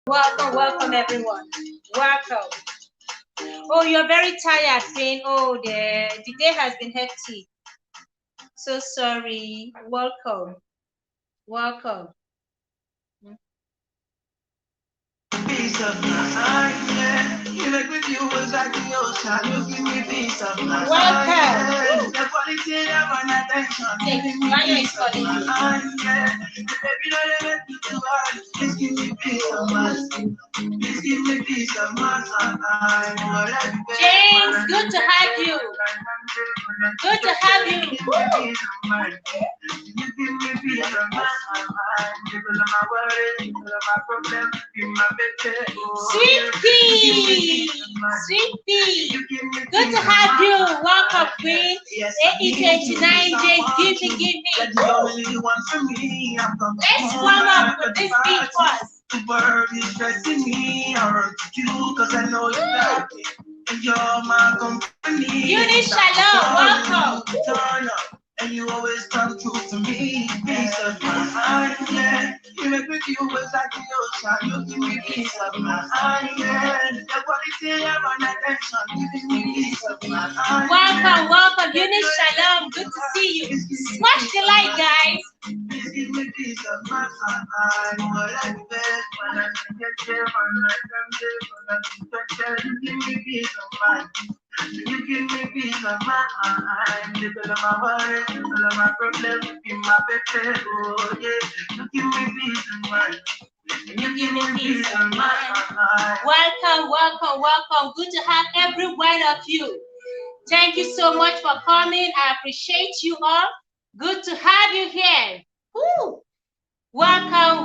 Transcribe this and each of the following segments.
Welcome, welcome everyone. Welcome. Oh, you're very tired, Finn. Oh, the day has been hectic. So sorry. Welcome. Welcome. Peace of mind, yeah. You make me feel was like the ocean. You give me peace of mind. Welcome. Yeah. The quality of an attention. You give me peace of mind, yeah. Baby, don't let me too hard. Please give me peace of mind. Please give me peace of mind. James, good to have you. Good to have you. You give me peace of mind. People of my worries, people of my problems, be my baby. Sweetie, sweetie, good to have you. Welcome, Queen. AE29J, give me. Let's warm up with this beat first. The world is stressing me. I run to you because I know you got me. And you're my company. Beauty Shalom, welcome. Turn up. And you always come true to me. Peace of mind, yeah. You make me feel was like the ocean. You give me peace of mind, yeah. The quality of an attention. You give me peace of mind. Welcome, Beauty Shalom. Good to see you. Smash the like, guys. Please give me peace of mind. What I best when I get there, when I come there, when I get you give me peace of mind. You give me peace of mind. People of my worries, people of my problems, be my baby. Oh yeah, you give me peace of mind. You give me peace of mind. Welcome. Good to have every one of you. Thank you so much for coming. I appreciate you all. Good to have you here. Woo. Welcome.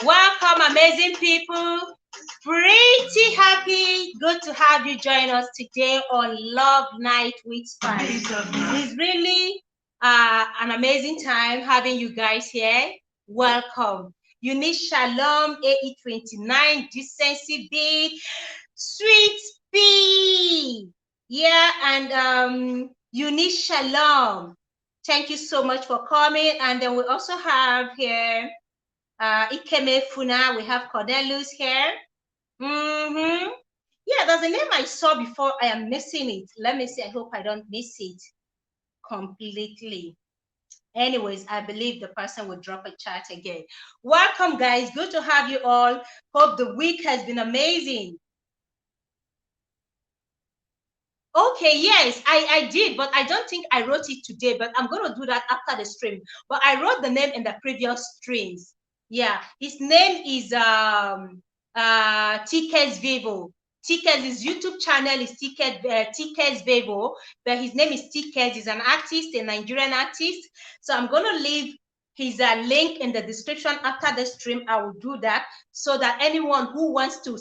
Welcome, amazing people. Pretty happy. Good to have you join us today on Love Night with Spice. It's really an amazing time having you guys here. Welcome. Unique Shalom, AE29, Decency Beat, Sweet P. Yeah, and Unique Shalom. Thank you so much for coming. And then we also have here Ikeme Funa. We have Cornelius here. Yeah, there's a name I saw before. I am missing it. Let me see. I hope I don't miss it completely. Anyways, I believe the person will drop a chat again. Welcome, guys. Good to have you all. Hope the week has been amazing. Okay, yes, I did, but I don't think I wrote it today, but I'm going to do that after the stream. But I wrote the name in the previous streams. Yeah, his name is TK's Vivo. TK's YouTube channel is TK's Vivo, but his name is TK's. He's an artist, a Nigerian artist. So I'm going to leave his link in the description after the stream. I will do that so that anyone who wants to,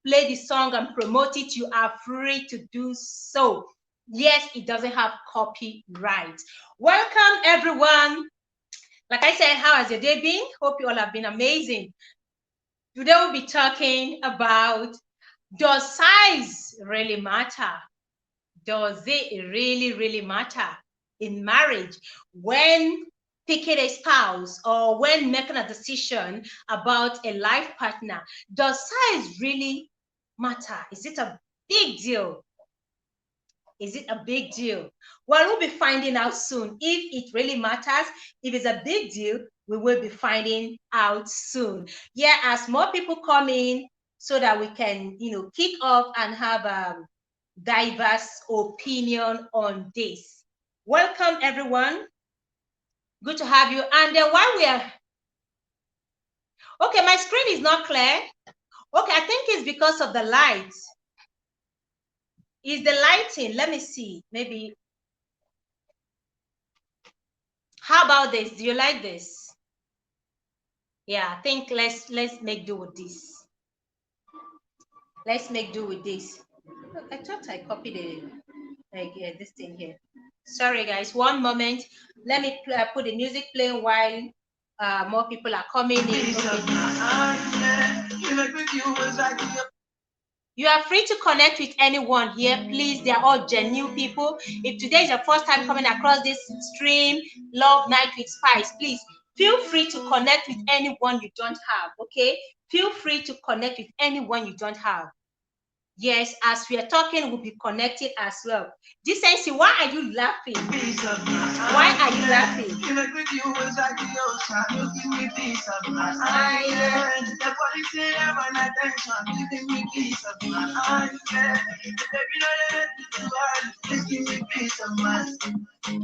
play the song and promote it, you are free to do so. Yes, it doesn't have copyright. Welcome, everyone. Like I said, how has your day been? Hope you all have been amazing. Today we'll be talking about, does size really matter? Does it really, really matter in marriage when picking a spouse or when making a decision about a life partner? Does size really matter? Is it a big deal? Is it a big deal? Well, we'll be finding out soon if it really matters. If it's a big deal, we will be finding out soon. Yeah, as more people come in so that we can, kick off and have a diverse opinion on this. Welcome, everyone. Good to have you. And then while we are... Okay, my screen is not clear. Okay, I think it's because of the light. Is the lighting? Let me see. Maybe. How about this? Do you like this? Yeah, I think let's make do with this. Let's make do with this. Look, I thought I copied this thing here. Sorry, guys. One moment. Let me put the music playing while more people are coming in. Okay. You are free to connect with anyone here. Please, they are all genuine people. If today is your first time coming across this stream, Love Night with Spice, please feel free to connect with anyone you don't have, okay? Feel free to connect with anyone you don't have. Yes, as we are talking, we'll be connected as well. Decency, why are you laughing? Why are you laughing?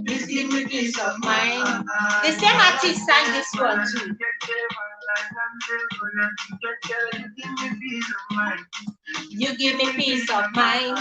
Please give me peace of mind. The same artist sang this one too. You give me peace of mind.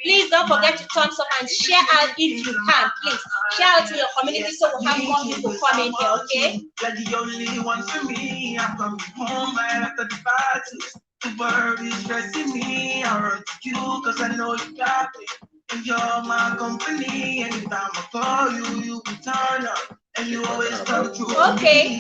Please don't forget to thumbs up and share out if you can. Please share out to your community so we have more people coming here, okay? You're the only one for me. I'm coming home right after the party. The world is stressing me. I run to you because I know you got me. And you're my company. Anytime I call you, you can turn up. And you always come through. Okay.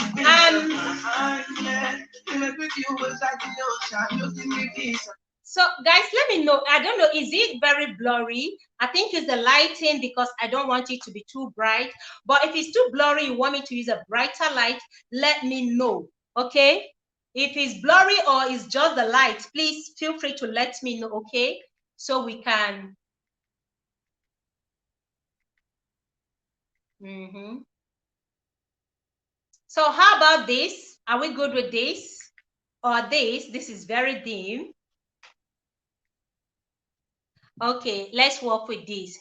So guys, let me know. I don't know, is it very blurry? I think it's the lighting because I don't want it to be too bright. But if it's too blurry, you want me to use a brighter light, let me know, okay? If it's blurry or it's just the light, please feel free to let me know, okay? So we can... So how about this? Are we good with this? Or this? This is very dim. Okay, let's work with this.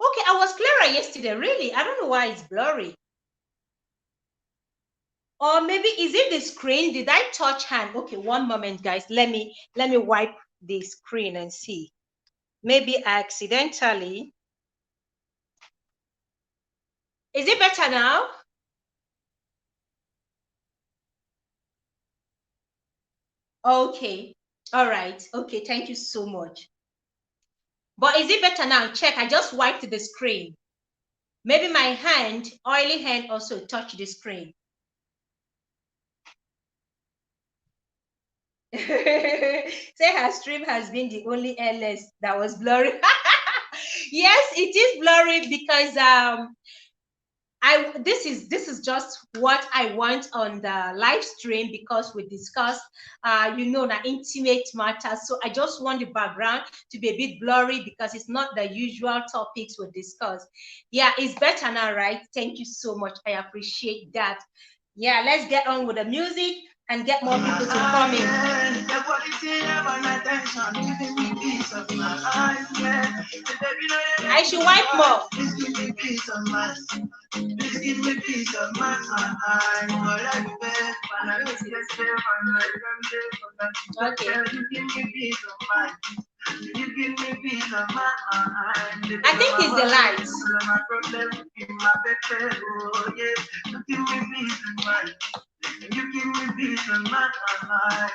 Okay, I was clearer yesterday, really. I don't know why it's blurry. Or maybe, is it the screen? Did I touch hand? Okay, one moment, guys. Let me wipe the screen and see. Maybe I accidentally... Is it better now? Okay. All right. Okay. Thank you so much. But is it better now? Check. I just wiped the screen. Maybe my hand, oily hand, also touched the screen. Say her stream has been the only LS that was blurry. Yes, it is blurry because this is just what I want on the live stream, because we discussed the intimate matters. So I just want the background to be a bit blurry because it's not the usual topics we discuss. Yeah, it's better now, right? Thank you so much. I appreciate that. Yeah, let's get on with the music and get more people to come in. I should wipe more. Please give me peace of mind. Okay. You give me peace of mind. I think it's the lights. You give me peace of mind.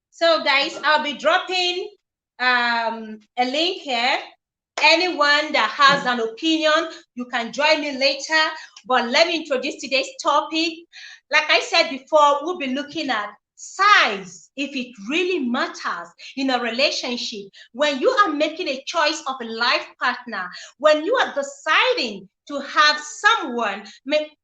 So guys, I'll be dropping a link here. Anyone that has an opinion, you can join me later. But let me introduce today's topic. Like I said before, we'll be looking at size, if it really matters in a relationship. When you are making a choice of a life partner, when you are deciding to have someone,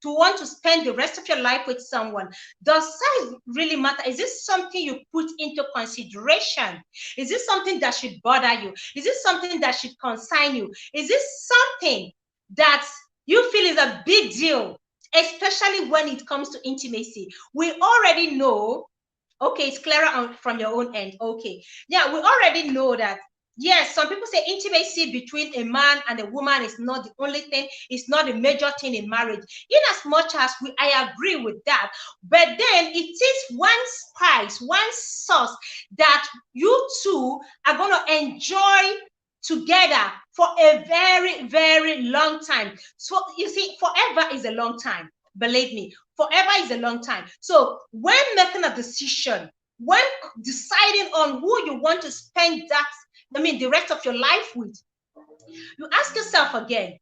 to want to spend the rest of your life with someone, does size really matter? Is this something you put into consideration? Is this something that should bother you? Is this something that should concern you? Is this something that you feel is a big deal, especially when it comes to intimacy? We already know. Okay, it's clearer from your own end. Okay. Yeah, we already know that, yes, some people say intimacy between a man and a woman is not the only thing, it's not a major thing in marriage. In as much as I agree with that, but then it is one spice, one sauce that you two are going to enjoy together for a very, very long time. So you see, forever is a long time. Believe me, forever is a long time. So when making a decision, when deciding on who you want to spend the rest of your life with, you ask yourself again,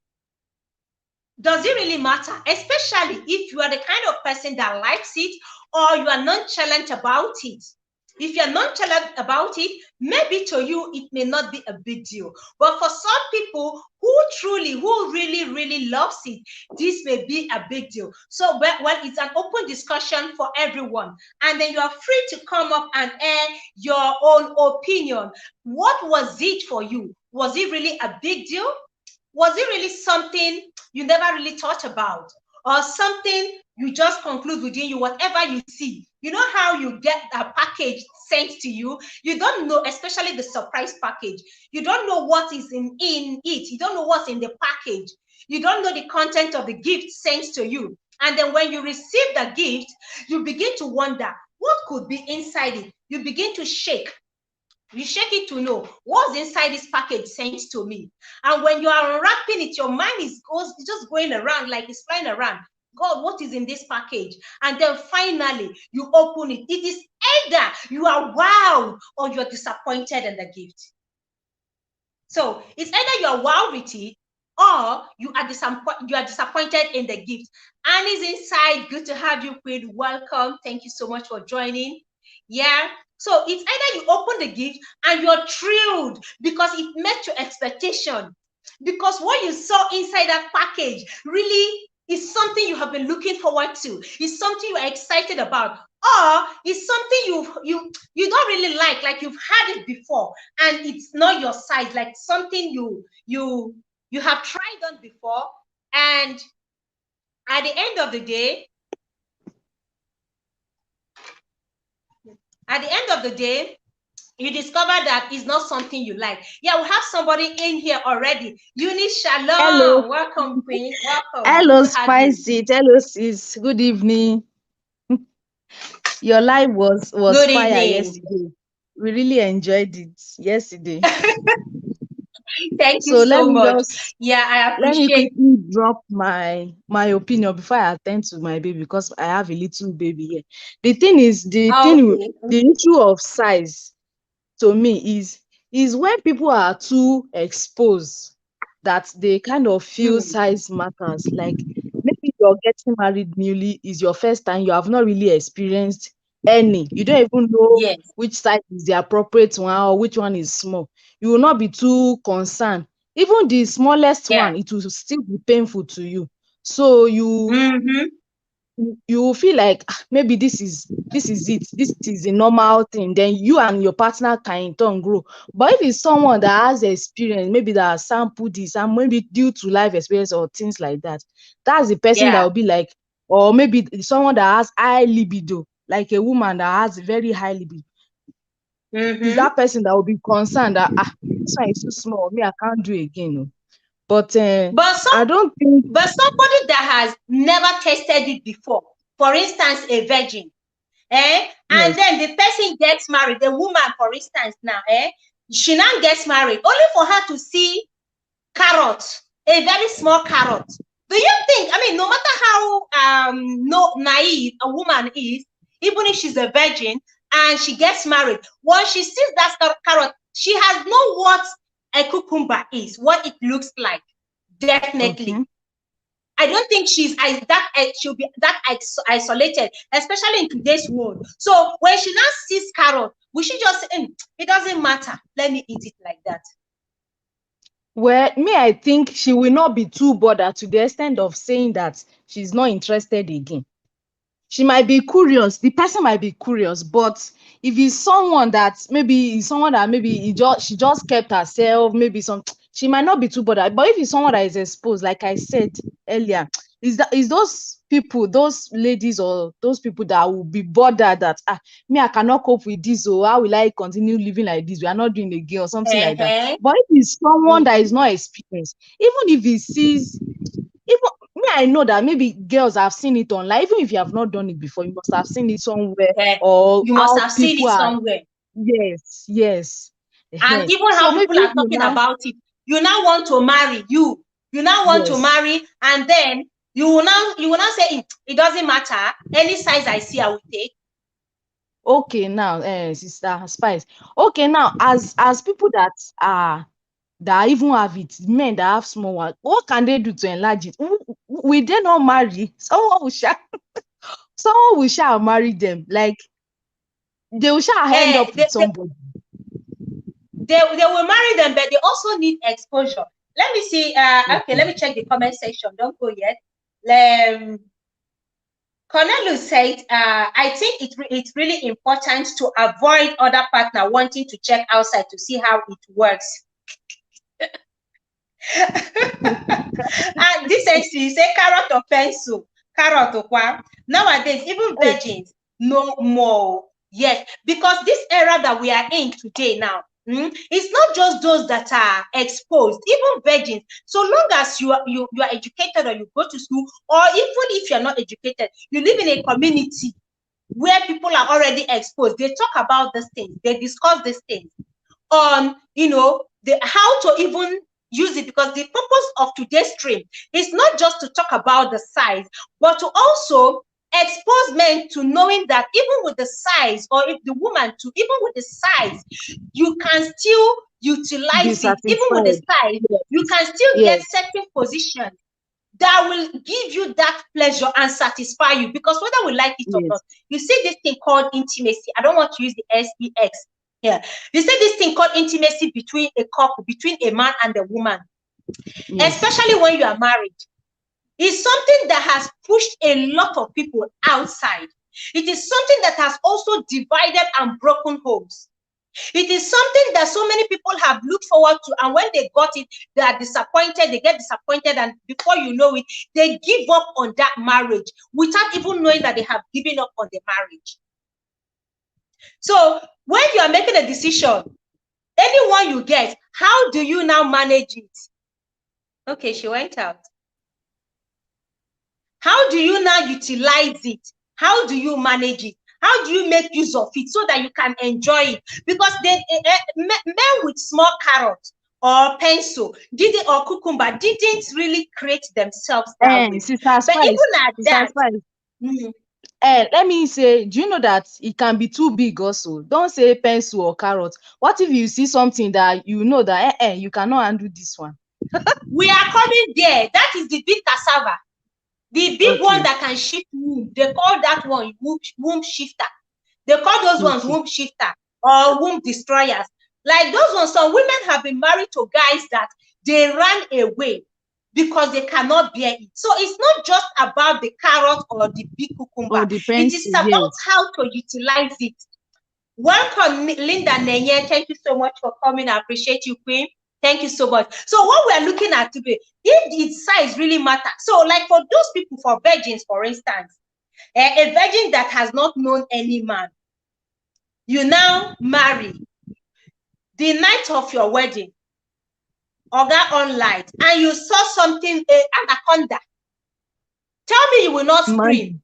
does it really matter? Especially if you are the kind of person that likes it or you are nonchalant about it. If you're nonchalant about it, maybe to you, it may not be a big deal. But for some people who really, really loves it, this may be a big deal. So, well, it's an open discussion for everyone. And then you are free to come up and air your own opinion. What was it for you? Was it really a big deal? Was it really something you never really thought about? Or something you just conclude within you, whatever you see? You know how you get a package sent to you? You don't know, especially the surprise package. You don't know what is in it. You don't know what's in the package. You don't know the content of the gift sent to you. And then when you receive the gift, you begin to wonder, what could be inside it? You begin to shake. You shake it to know what's inside this package sent to me. And when you are unwrapping it, your mind is just going around like it's flying around. God, what is in this package? And then finally, you open it. It is either you are wowed or you're disappointed in the gift. So it's either you are wowed with it or you are disappointed in the gift. Annie's inside. Good to have you, Queen. Welcome. Thank you so much for joining. Yeah. So it's either you open the gift and you're thrilled because it met your expectation, because what you saw inside that package really is something you have been looking forward to, is something you are excited about, or is something you don't really like you've had it before and it's not your size, like something you have tried on before, and at the end of the day, you discover that it's not something you like. Yeah, we have somebody in here already. Eunice, shalom. Hello. Welcome, Queen. Welcome. Hello, Spicy. Hello, sis. Good evening. Your live was Good fire evening. yesterday. We really enjoyed it yesterday. Thank you So let so me much. just Yeah, I let me appreciate. quickly drop my opinion before I attend to my baby, because I have a little baby here. The thing is, Okay. the issue of size to me is when people are too exposed, that they kind of feel Mm, size matters. Like, maybe you're getting married newly, is your first time, you have not really experienced any, you don't even know yes. which size is the appropriate one or which one is small. You will not be too concerned. Even the smallest Yeah. one, it will still be painful to you. So Mm-hmm. you will feel like, maybe this is it, this is a normal thing, then you and your partner can in turn grow. But if it's someone that has experience, maybe that has sampled this, and maybe due to life experience or things like that, that's the person that Yeah. will be like, or maybe someone that has high libido, like a woman that has very high libido, is Mm-hmm. that person that will be concerned that, this one is too small, me I can't do again. Oh. But But some I don't think. but somebody that has never tested it before, for instance, a virgin, and Yes. then the person gets married, the woman, for instance, now, she now gets married, only for her to see carrot, a very small carrot. Do you think, I mean, no matter how no naive a woman is, even if she's a virgin and she gets married, once she sees that carrot, she has known what a cucumber is, what it looks like. Definitely. Okay. I don't think she'll be that isolated, especially in today's world. So when she now sees carrot, we should just say, it doesn't matter. Let me eat it like that. Well, me, I think she will not be too bothered to the extent of saying that she's not interested again. She might be curious, the person might be curious, but if it's someone that maybe she just kept herself, maybe she might not be too bothered. But if it's someone that is exposed, like I said earlier, is those people, those ladies or those people that will be bothered that, me, I cannot cope with this, or how will I continue living like this, we are not doing again or something like that. Uh-huh. But if it's someone that Mm-hmm. is not experienced, even if he sees, even me, I know that maybe girls have seen it online. Even if you have not done it before, you must have seen it somewhere, or You must how have seen people it are. somewhere. Yes, yes. And Ehen. even So how maybe people if are you talking now, about it. You now want to marry you. You now want to yes, marry, and then you will now say it doesn't matter. Any size I see, I will take. okay, now, Sister Spice. Okay, now, as people that even have it, men that have small one, what can they do to enlarge it? Will they not marry? Someone will shall marry them. Like, they will shall end Eh, up they, with they, somebody. they will marry them, but they also need exposure. Let me see. Okay, Okay. let me check the comment section. Don't go yet. Cornelius said, I think it's really important to avoid other partner wanting to check outside to see how it works. And this says, you say carrot or pencil, carrot or what? Nowadays, even virgins no more. Yes, because this era that we are in today now, it's not just those that are exposed, even virgins. So long as you are educated, or you go to school, or even if you're not educated, you live in a community where people are already exposed. They talk about these things, they discuss these things on, how to even use it, because the purpose of today's stream is not just to talk about the size, but to also expose men to knowing that even with the size, or if the woman to even with the size, you can still Be utilize it. Even with the satisfied. size, you Yes. can still get Yes. certain positions that will give you that pleasure and satisfy you, because whether we like it or not, Yes. you see this thing called intimacy. I don't want to use the sex here. You see this thing called intimacy between a couple, between a man and a woman, Yes. especially when you are married, is something that has pushed a lot of people outside. It is something that has also divided and broken homes. It is something that so many people have looked forward to, and when they got it, they are disappointed, they get disappointed, and before you know it, they give up on that marriage without even knowing that they have given up on the marriage. So when you are making a decision, anyone you get, how do you now manage it? Okay, she went out. How do you now utilize it? How do you manage it? How do you make use of it so that you can enjoy it? Because men with small carrots or pencil or cucumber didn't really create themselves that way. Sister But even Spice, at Sister that, Spice. Let me say, do you know that it can be too big also? Don't say pencil or carrot. What if you see something that you know that you cannot handle this one? we are coming there. That is the big cassava. The big one Okay. that can shift womb. They call that one womb shifter. They call those ones Okay. womb shifter or womb destroyers. Like those ones, some women have been married to guys that they ran away because they cannot bear it. So it's not just about the carrot or the big cucumber. Or the It is pencil, about yes. how to utilize it. Welcome, Linda Nenye. Thank you so much for coming. I appreciate you, Queen. Thank you so much. So what we are looking at today, if its size really matters. So like for those people, for virgins, for instance, a virgin that has not known any man, you now marry. The night of your wedding, Oga on light, and you saw something, anaconda. Tell me you will not scream.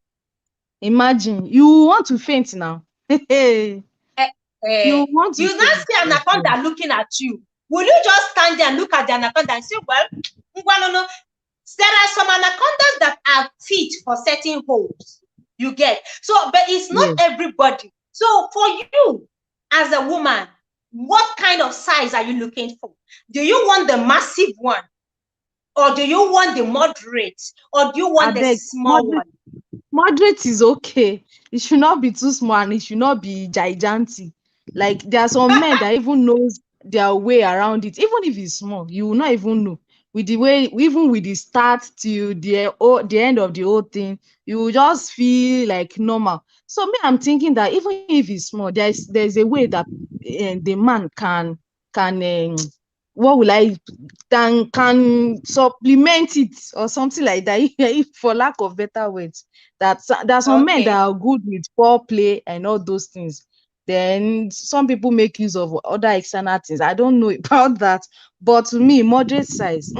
Imagine. You want to faint now. You want to You now faint. see anaconda looking at you. Will you just stand there and look at the anaconda and say, well, no. There are some anacondas that are fit for certain holes. You get. So, but it's not everybody. So for you as a woman, what kind of size are you looking for? Do you want the massive one? Or do you want the moderate? Or do you want the small one? Moderate is okay. It should not be too small and it should not be gigantic. Like there are some men that even knows their way around it. Even if it's small, you will not even know. With the way, even with the start to the end of the whole thing, you will just feel like normal. So me, I'm thinking that even if it's small, there's a way that the man can what will I can supplement it or something like that, if for lack of better words. That there are some men that are good with foreplay and all those things. Then some people make use of other external things. I don't know about that, but to me, moderate size.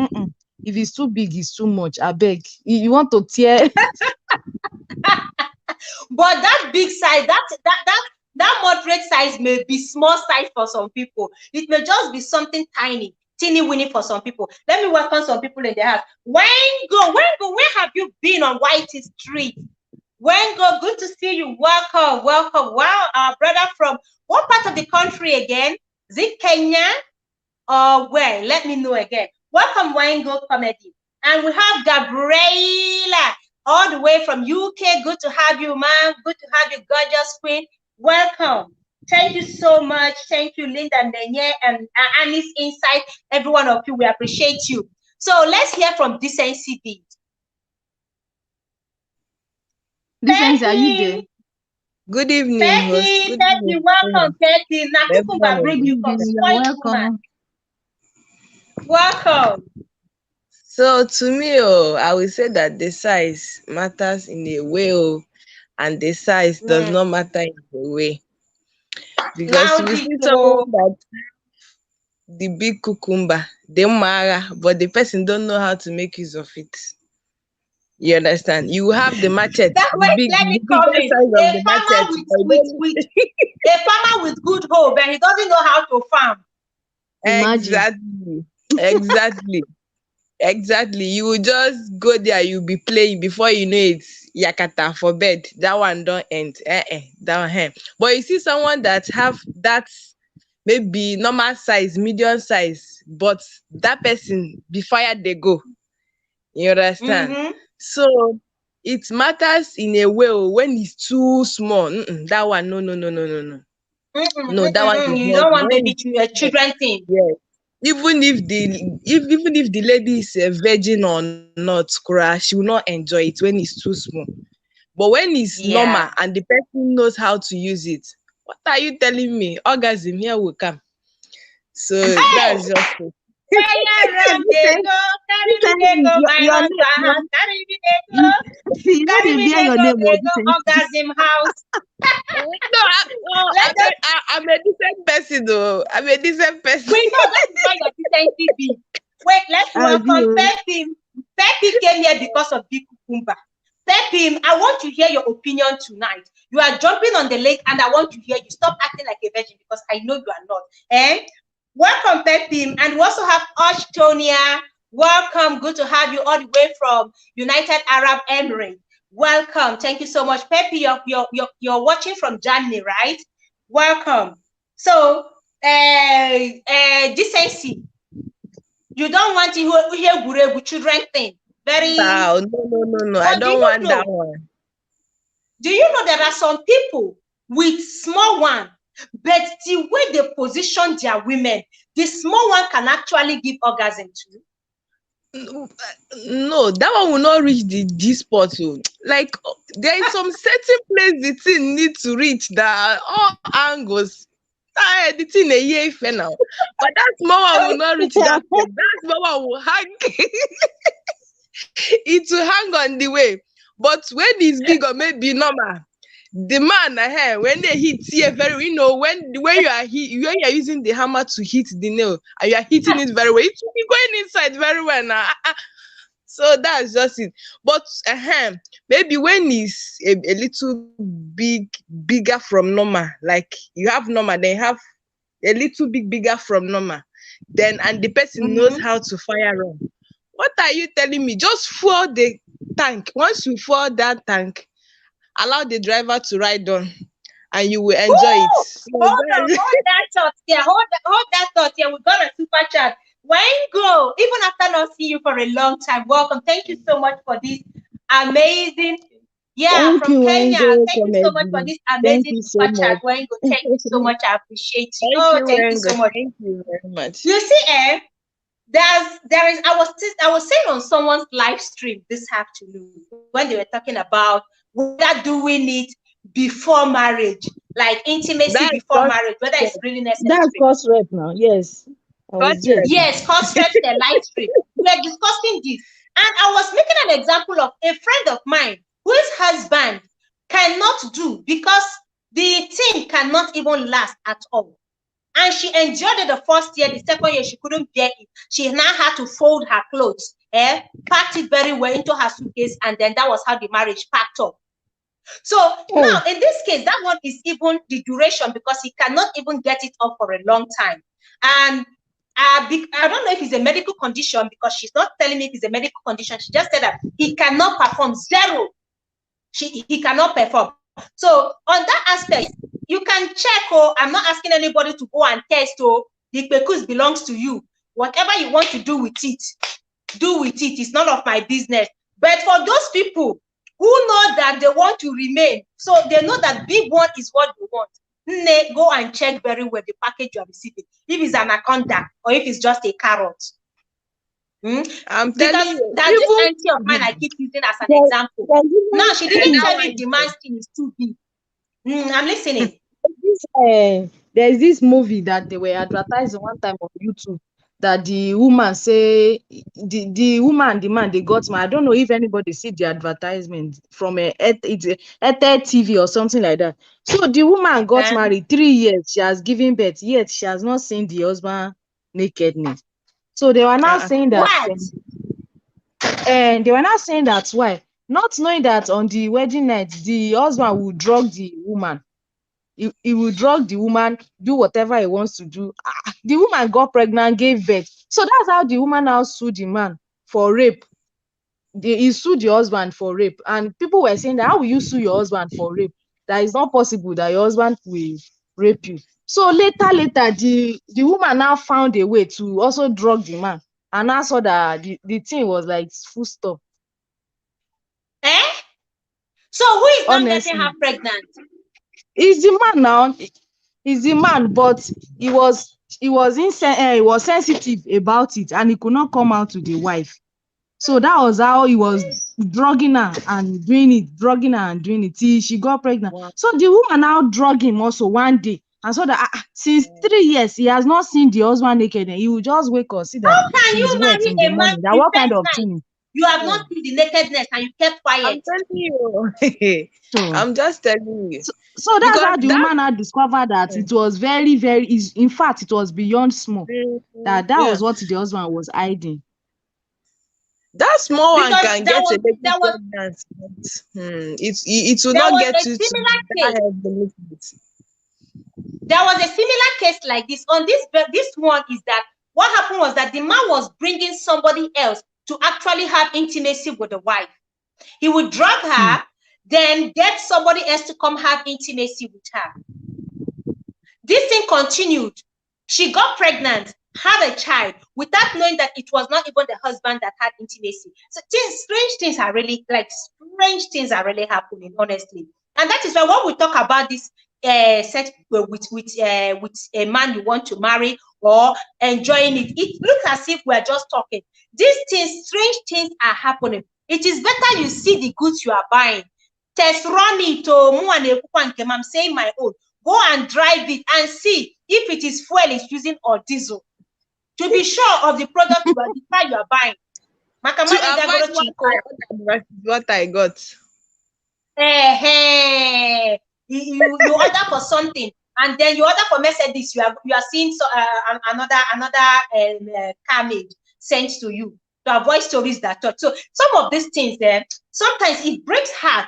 If it's too big, it's too much. I beg. You want to tear? But that big size, that moderate size may be small size for some people. It may just be something tiny, teeny weeny for some people. Let me welcome some people in the house. Wengo, where have you been on White Street? Wengo, good to see you. Welcome. Wow, our brother from what part of the country again? Is it Kenya or where? Let me know again. Welcome, Wengo Comedy. And we have Gabriela all the way from UK. Good to have you, ma'am. Good to have you, gorgeous queen. Welcome. Thank you so much. Thank you, Linda Nenye and Annie's Insight. Every one of you, we appreciate you. So let's hear from Decency Beat. Decency, are you there? Good evening, host. Good evening. Welcome, Betty. Nakukumba bring you from Spoiled Woman. Welcome. So to me, I will say that the size matters in a way, and the size does not matter in a way. Because we see someone that the big cucumber, the mara, but the person don't know how to make use of it. You understand? You have the machete, the biggest size of the machete. A farmer with good hope, and he doesn't know how to farm. Exactly. You will just go there, you'll be playing before you know it. Yakata for bed. That one don't end. That one. But you see someone that have that maybe normal size, medium size, but that person be fired they go. You understand? So it matters in a way when it's too small. That one, no. No, that one is you not. don't want baby children thing. Yes. Even if the lady is a virgin or not, she will not enjoy it when it's too small. But when it's normal and the person knows how to use it, what are you telling me? Orgasm here will come. So that's just it. Orgasm house. No, I'm a decent person though. I'm a decent person. We know that is why you're decency be. Wait, let's welcome Pepe. Pepe came here because of Big Cucumber. Pepe, I want to hear your opinion tonight. You are jumping on the lake and I want to hear you. Stop acting like a virgin because I know you are not. Welcome, Pepim. And we also have Tonia. Welcome. Good to have you all the way from United Arab Emirates. Welcome. Thank you so much. Pepi, you're watching from Germany, right? Welcome. So, decency. You don't want to hear Guregu children thing. Very. Wow, no. I don't want that one. Do you know there are some people with small one, but the way they position their women, the small one can actually give orgasm too? No, that one will not reach the G spot. Like there is some certain place the thing need to reach that all angles. The thing a year now. But that small one will not reach that place. That small one will hang. It will hang on the way. But when it's big or maybe normal, the man when they hit here very, when you are using the hammer to hit the nail and you are hitting it very well, it will be going inside very well now. So that's just it. But maybe when it's a little bigger from normal, like you have normal, then you have a little bigger from normal, then and the person knows how to fire on. What are you telling me? Just fuel the tank. Once you fuel that tank, allow the driver to ride on, and you will enjoy it. So hold that thought here. Hold that thought here. We got a super chat. Wango, even after not seeing you for a long time, welcome. Thank you so much for this amazing. Yeah, from Kenya. Thank you so much for this amazing super chat. Wango, thank you so much. I appreciate you. Thank you so much. Thank you very much. You see, there is. I was saying on someone's live stream this afternoon when they were talking about whether doing it before marriage, like intimacy before marriage, whether it's really necessary. That's cost rep now. Yes. Yes, cost rep the live stream. We are discussing this, and I was making an example of a friend of mine whose husband cannot do because the thing cannot even last at all. And she enjoyed it the first year. The second year, she couldn't bear it. She now had to fold her clothes, packed it very well into her suitcase, and then that was how the marriage packed up. So now, in this case, that one is even the duration because he cannot even get it up for a long time. And I don't know if it's a medical condition because she's not telling me if it's a medical condition. She just said that he cannot perform. Zero. He cannot perform. So on that aspect, you can check. I'm not asking anybody to go and test. The pekus belongs to you. Whatever you want to do with it, do with it. It's none of my business. But for those people who know that they want to remain, so they know that big one is what they want, go and check very well the package you are receiving. If it's an anaconda or if it's just a carrot. I'm telling you, that's this auntie of mine I keep using as an example. No, she didn't tell me the man's skin is too big. I'm listening. There's this movie that they were advertising one time on YouTube that the woman say the woman and the man they got married. I don't know if anybody see the advertisement from a TV or something like that. So the woman got married 3 years. She has given birth, yet she has not seen the husband nakedness. So they were now saying that and they were now saying that why, not knowing that on the wedding night the husband will drug the woman. He will drug the woman, do whatever he wants to do. The woman got pregnant, gave birth. So that's how the woman now sued the man for rape. He sued the husband for rape. And people were saying that how will you sue your husband for rape? That is not possible that your husband will rape you. So later, the woman now found a way to also drug the man. And I saw that the thing was like full stop. So who is not getting her pregnant? It's the man now. It's the man, but he was sensitive about it, and he could not come out to the wife. So that was how he was drugging her and doing it till she got pregnant. Wow. So the woman now drug him also one day, and so that since 3 years he has not seen the husband naked, and he will just wake up, see that. How can you marry a man? That what kind of thing? You have not seen the nakedness and you kept quiet. I'm telling you. I'm just telling you. So that's how the woman had discovered that it was very, very, in fact, it was beyond small. That was what the husband was hiding. That small one can get a big pregnancy. It will not get to similar case. There was a similar case like this. On this one is that what happened was that the man was bringing somebody else to actually have intimacy with the wife. He would drug her, then get somebody else to come have intimacy with her. This thing continued. She got pregnant, had a child, without knowing that it was not even the husband that had intimacy. So strange things are really happening, honestly. And that is why when we talk about this sex with a man you want to marry or enjoying it, it looks as if we're just talking. These things, strange things are happening. It is better you see the goods you are buying. Test run it. I'm saying my own. Go and drive it and see if it is fuel it's using or diesel. To be sure of the product you are buying. To avoid what I got. You order for something and then you order for Mercedes. You are seeing another car made sent to you to avoid stories that touch. So some of these things sometimes it breaks heart.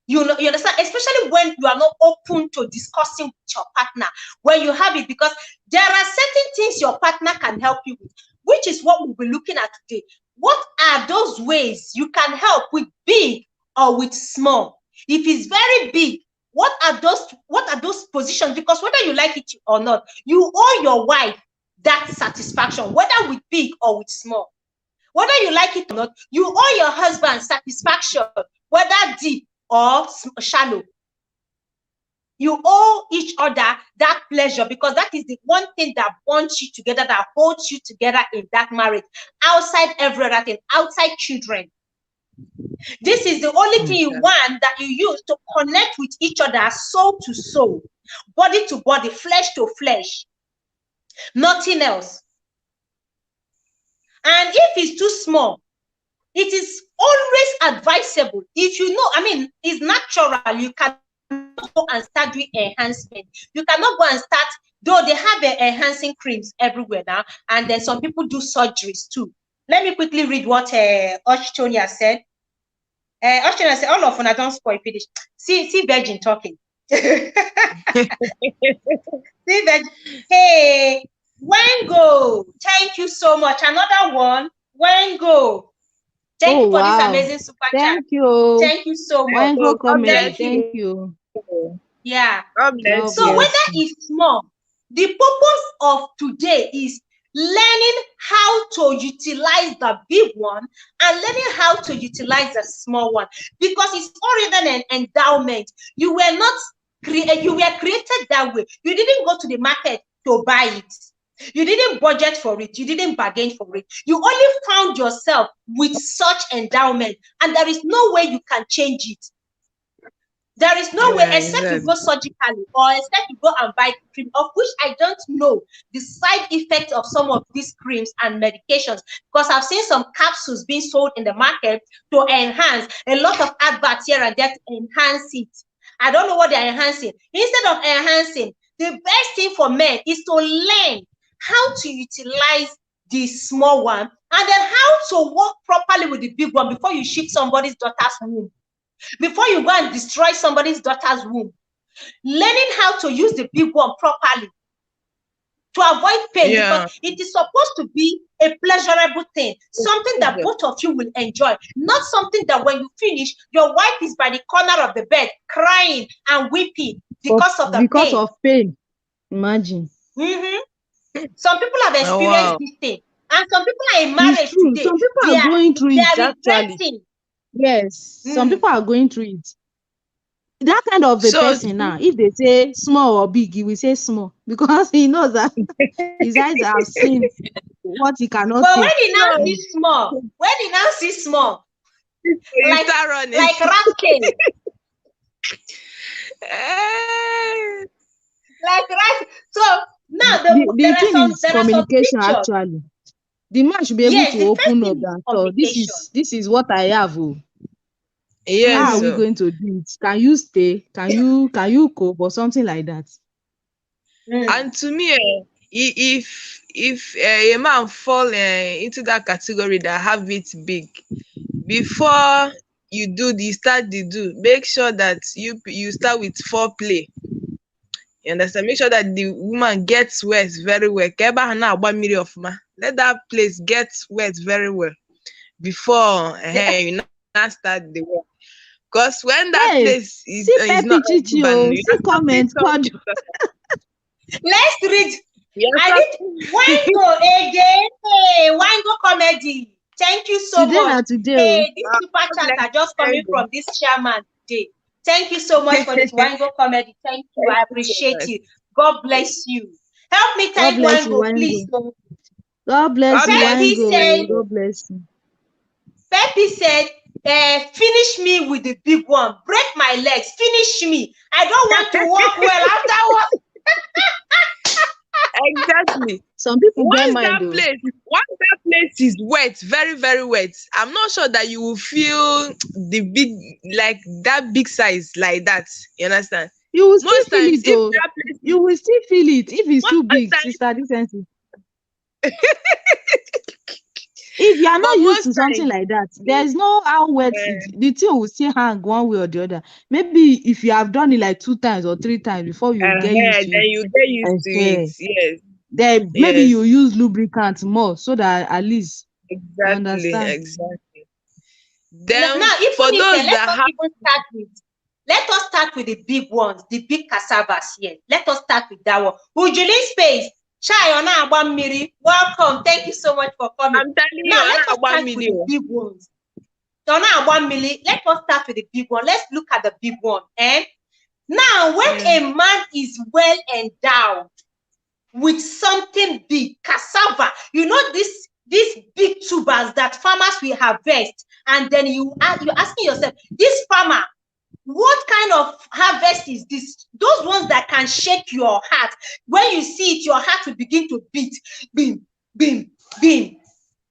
You understand, especially when you are not open to discussing with your partner when you have it, because there are certain things your partner can help you with, which is what we'll be looking at today. What are those ways you can help with big or with small? If it's very big, what are those positions? Because whether you like it or not, you owe your wife that satisfaction, whether with big or with small. Whether you like it or not, you owe your husband satisfaction, whether deep or shallow. You owe each other that pleasure, because that is the one thing that bonds you together, that holds you together in that marriage, outside every other thing, outside children. This is the only thing you want, that you use to connect with each other, soul to soul, body to body, flesh to flesh. Nothing else. And if it's too small, it is always advisable, if you know, it's natural, you cannot go and start doing enhancement. You cannot go and start, though they have enhancing creams everywhere now, and then some people do surgeries too. Let me quickly read what Oshtonia said. Oshtonia said, all of them don't spoil finish. See Virgin talking. See Virgin. Hey, Wengo, thank you so much. Another one, Wengo. Thank you for this amazing super chat. Thank you. Thank you so much. Thank you. Yeah. God so whether it's small, the purpose of today is learning how to utilize the big one and learning how to utilize the small one, because it's already an endowment. You were not created, you were created that way. You didn't go to the market to buy it. You didn't budget for it. You didn't bargain for it. You only found yourself with such endowment, and there is no way you can change it. There is no way, except you go surgically, or except you go and buy cream, of which I don't know the side effects of some of these creams and medications, because I've seen some capsules being sold in the market to enhance, a lot of adverts here and there to enhance it. I don't know what they're enhancing. Instead of enhancing, the best thing for men is to learn how to utilize the small one, and then how to work properly with the big one before you ship somebody's daughter's womb. Before you go and destroy somebody's daughter's womb. Learning how to use the big one properly to avoid pain, because it is supposed to be a pleasurable thing, something that both of you will enjoy, not something that when you finish, your wife is by the corner of the bed crying and weeping because of pain. Imagine. Some people have experienced this thing, and some people are in marriage today. Some people are going through it actually. Yes, some people are going through it. That kind of a person now, if they say small or big, he will say small, because he knows that his eyes have seen what he cannot see. But when he now sees small, like rat tail. Like rat. So now the thing is communication. Actually, the man should be able to open up that. So this is what I have. How are we going to do it? Can you stay? Can you cope or something like that? And to me, if a man fall into that category that have it big, before you start the do, make sure that you start with foreplay. You understand? Make sure that the woman gets wet very well. Let that place get wet very well before you now start the work. Because when that Hey, place see is not Peppy good and Chichi, you see are stopping comment called. something, Let's read. you are I did stopping. Wango again. Hey, Wango comedy. Thank you so Today much. not today. Hey, these super God chats bless are just coming you. from this chairman today. Thank you so much for this Thank Wango comedy. Thank you. I you so appreciate much. you. God bless you. Help me God type bless you, Wango, please. Wango. God bless God you, bless Peppy said, Wango. you. God bless you. Peppy said, finish me with the big one. Break my legs. Finish me. I don't want to walk well afterwards. Exactly. Some people get mind though. Once that place is wet, very, very wet, I'm not sure that you will feel the big, like that big size like that. You understand? You will still Most feel times, it if though. that place is, You will still feel it if it's too most big, times, sister decency. If you are but not used most to something times, like that, there's no how wet it, the thing will still hang one way or the other. Maybe if you have done it like 2 times or 3 times before you get used to then it. you get used to it. Uh, Yes, then maybe yes, you use lubricant more so that at least you exactly, understand. exactly. Now, Then, even for if those that have, let us start with the big ones, the big cassavas here. Let us start with that one. Ujulin Space, Chai Ona Agbamiri, welcome. Thank you so much for coming. I'm telling you, Now, let on us a 1 start with the million. big ones. Ona Agbamiri, let us start with the big one. Let's look at the big one. Now, when a man is well endowed with something big, cassava, you know these big tubers that farmers will harvest, and then you're asking yourself, this farmer, what kind of harvest is this? Those ones that can shake your heart. When you see it, your heart will begin to beat. Bim, bim, bim.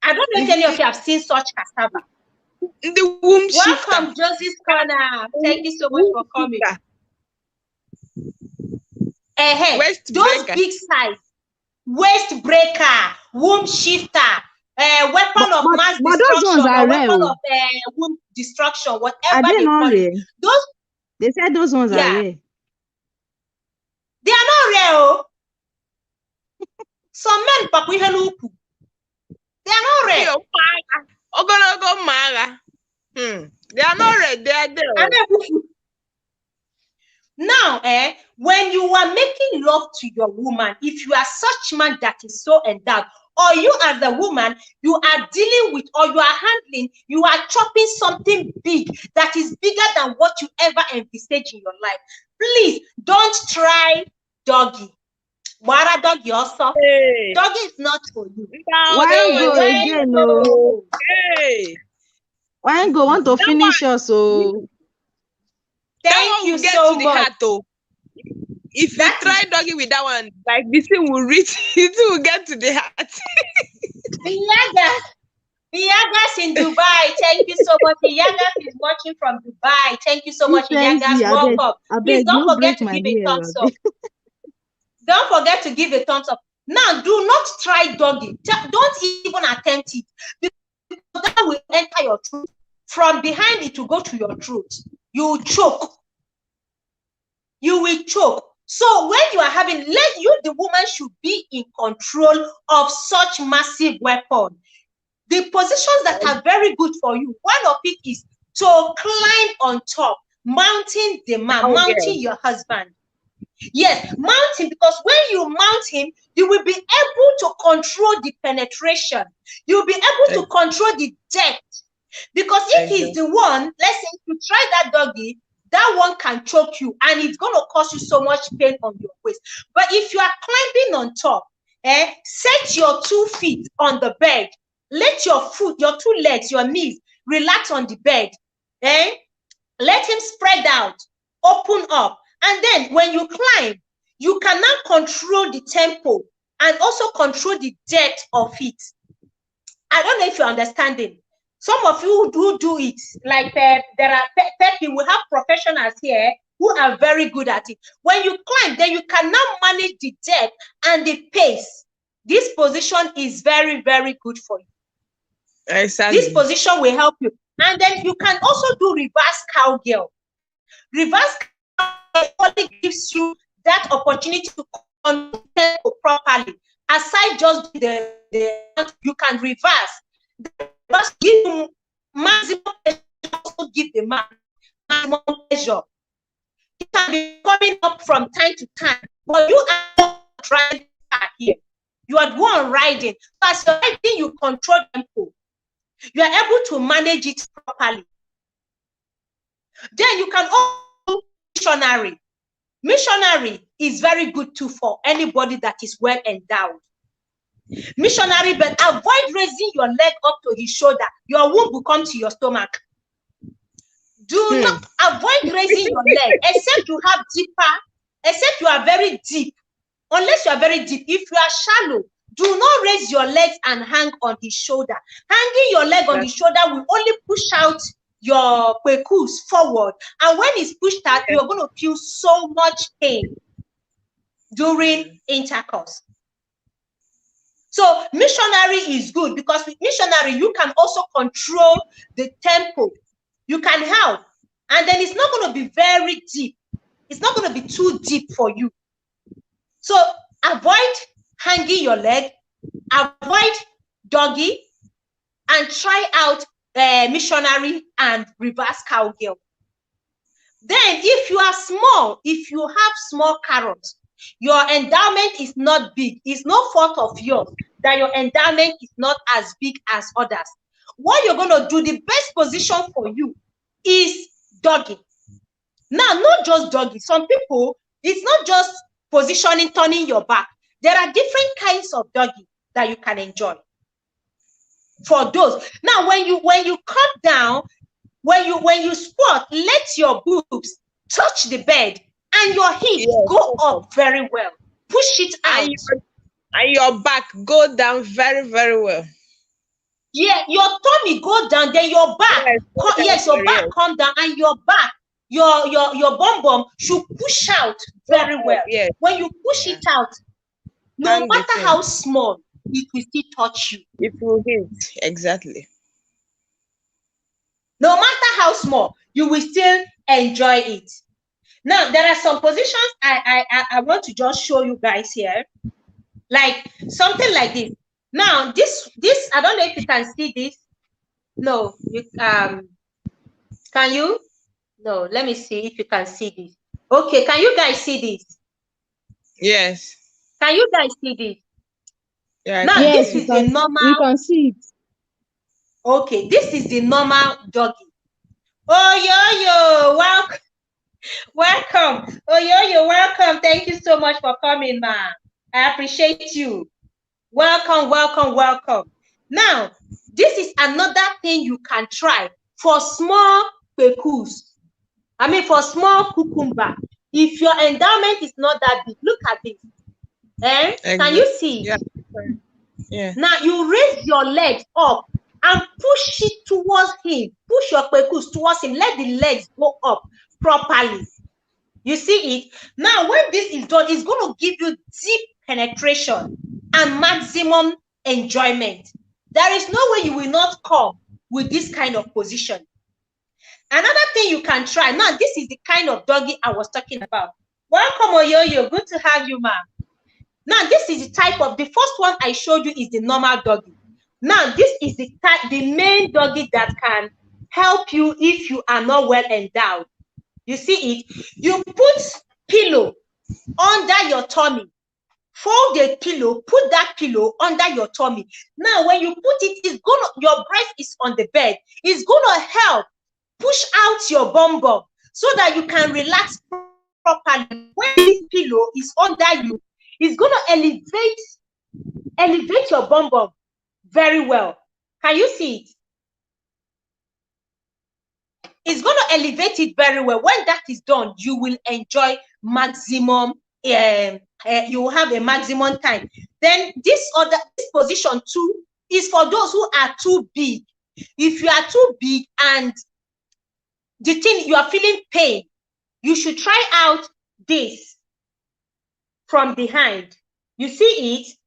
I don't know if any of you have seen such cassava. The womb shifter. Welcome, Josie's Corner. Thank you so much for coming. Waist Those breaker. big size, waist breaker, womb shifter, weapon of mass But those ones destruction, are or rare. weapon of womb destruction, Are whatever they they not call it. rare? Those, They said those ones are yeah, rare. they are not rare. Oh. Some men, papu ihe n'ukwu. They are not rare. Ogologo mara. They are not red. They are there. Now, when you are making love to your woman, if you are such man that is so endowed, or you as a woman, you are dealing with, or you are handling, you are chopping something big that is bigger than what you ever envisaged in your life, please don't try doggy. Wara doggy also. Hey. Doggy is not for you. Why go again? No. Hey. Why go want to finish us? So Thank you That one will get so to the much. heart, though. If you try doggy with that one, like this thing will reach, it will get to the heart. Iyagas in Dubai. Thank you so much. Iyagas is watching from Dubai. Thank you so much, Iyagas. Welcome. I Please beg, don't no forget break to my give a ear. thumbs up. Don't forget to give a thumbs up. Now, do not try doggy. Don't even attempt it, because that will enter your throat. From behind it will go to your throat. You will choke. You will choke. So when you are having, the woman should be in control of such massive weapon. The positions that are very good for you, one of it is to climb on top, mounting the man, mounting your husband. Yes, mounting, because when you mount him, you will be able to control the penetration. You'll be able to control the depth. Because if he's the one, let's say if you try that doggy, that one can choke you and it's going to cause you so much pain on your waist. But if you are climbing on top, set your 2 feet on the bed. Let your foot, your 2 legs, your knees relax on the bed. Let him spread out, open up. And then when you climb, you can now control the tempo and also control the depth of it. I don't know if you're understanding. Some of you who do it, like there are people, we have professionals here who are very good at it. When you climb, then you can now manage the depth and the pace. This position is very, very good for you. Exactly. This position will help you. And then you can also do reverse cowgirl. Reverse cowgirl only gives you that opportunity to control tempo properly. Aside just the you can reverse. But give you maximum pleasure, also give the man maximum pleasure. You can be coming up from time to time, but you are driving here. You are the one riding. So as you're riding, you control tempo. You are able to manage it properly. Then you can also missionary. Missionary is very good too for anybody that is well endowed. Missionary, but avoid raising your leg up to his shoulder. Your womb will come to your stomach. Do not avoid raising your leg, except you have deeper, except you are very deep. Unless you are very deep, if you are shallow, do not raise your legs and hang on his shoulder. Hanging your leg on his shoulder will only push out your pecus forward. And when it's pushed out, you're going to feel so much pain during intercourse. So missionary is good because with missionary, you can also control the tempo. You can help. And then it's not going to be very deep. It's not going to be too deep for you. So avoid hanging your leg, avoid doggy, and try out missionary and reverse cowgirl. Then if you are small, if you have small carrots, your endowment is not big. It's no fault of yours that your endowment is not as big as others. What you're going to do, the best position for you is doggy. Now, not just doggy. Some people, it's not just positioning, turning your back. There are different kinds of doggy that you can enjoy. For those. Now, when you come down, when you squat, let your boobs touch the bed and your hips go up very well. Push it out. And your back go down very, very well. Yeah, your tummy go down, then your back. Your back come down, and your back, your bum should push out very well. Yes. When you push it out, no matter how small, it will still touch you. It will hit. Exactly. No matter how small, you will still enjoy it. Now, there are some positions I want to just show you guys here. Like something like this. Now, this I don't know if you can see this. No, you can you? No, let me see if you can see this. Okay, can you guys see this? Yes. Can you guys see this? Yeah. Now, yes, this is the normal. You can see it. Okay, this is the normal doggy. Oh, yo, welcome. Oh, yo, welcome. Thank you so much for coming, man. I appreciate you. Welcome. Now, this is another thing you can try for small pecus. I mean, for small cucumber. If your endowment is not that big, look at this. Exactly. Can you see? Yeah. Now, you raise your legs up and push it towards him. Push your pecus towards him. Let the legs go up properly. You see it? Now, when this is done, it's going to give you deep penetration and maximum enjoyment. There is no way you will not come with this kind of position. Another thing you can try. Now, this is the kind of doggy I was talking about. Welcome, Oyoyo. Good to have you, ma'am. Now, this is the type of, the first one I showed you is the normal doggy. Now, this is the main doggy that can help you if you are not well endowed. You see it? You put pillow under your tummy. Fold the pillow, put that pillow under your tummy. Now, when you put it, your breast is on the bed. It's gonna help push out your bum so that you can relax properly. When this pillow is under you, it's gonna elevate your bum very well. Can you see it? It's going to elevate it very well. When that is done, you will enjoy maximum. You will have a maximum time. Then this position too is for those who are too big. If you are too big and the thing you are feeling pain, you should try out this from behind. You see it?